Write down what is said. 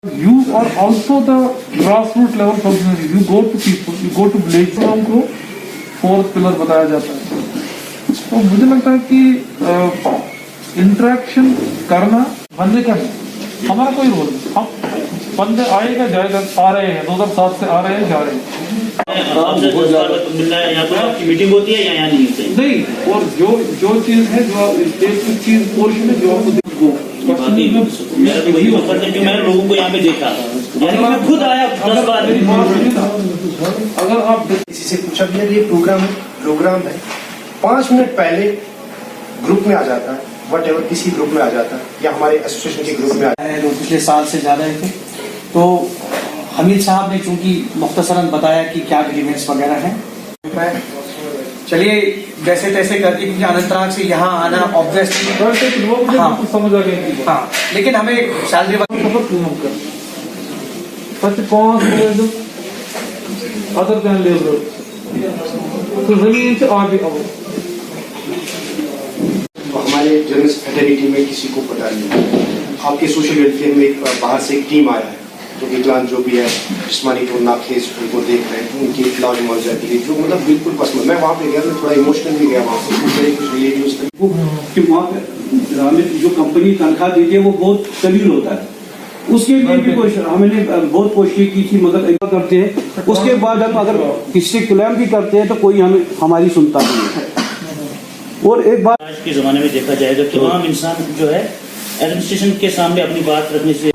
You are also the grassroots level functionary. You go to people, you go to village. को fourth pillar बताया जाता है। तो मुझे लगता है कि इंटरेक्शन करना बंदे का है, हमारा कोई रोल नहीं। हम बंदे आएगा जाएगा, आ रहे हैं 2007 से आ रहे हैं जा रहे हैं। आपसे मिलना है यहाँ पर आपकी मीटिंग होती है या यहाँ नहीं होती? नहीं, और जो चीज है जो एक चीज पोर्शन है जो आपको मेरा तो वही मकसद है कि मैंने लोगों को यहाँ पे देखा, यानी मैं खुद आया 10 बार। अगर आप किसी से पूछा भैया ये प्रोग्राम है 5 मिनट पहले ग्रुप में आ जाता है, वट एवर किसी ग्रुप में आ जाता है या हमारे एसोसिएशन के ग्रुप में आ जाता है। जो पिछले साल से ज्यादा थे, तो हमीद साहब ने चूंकि मुख्तसरन बताया कि क्या एग्रीमेंट्स वगैरह हैं, मैं चलिए जैसे तैसे करके, क्योंकि अनंतनाग से यहाँ आना ऑब्वियसली हाँ समझ आ गया। हाँ, लेकिन हमें सैलरी अदर दैन लेबर तो जमीन से आगे आओ। हमारे जर्नलिस्ट फ्रेटर्निटी में किसी को पता नहीं है। आपके सोशल वेलफेयर में बाहर से एक टीम आया है जो विकलांग जो भी है जिस्मानी तो नाखेज उनको देख रहे हैं, उनकी इलाज मुआवजा के लिए जो मतलब बिल्कुल पसंद। मैं वहाँ पे गया, मैं थोड़ा इमोशनल भी गया वहाँ पे, कुछ रिलेटिव्स कि वहाँ पे हमें जो कंपनी तनख्वाह देती है वो बहुत कलील होता है, उसके लिए भी हमने बहुत कोशिश की थी मगर ऐसा करते हैं। उसके बाद हम अगर किसी से क्लेम भी करते हैं तो कोई हमारी सुनता नहीं है। और एक बात आज के जमाने में देखा जाए तो तमाम इंसान जो है एडमिनिस्ट्रेशन के सामने अपनी बात रखने से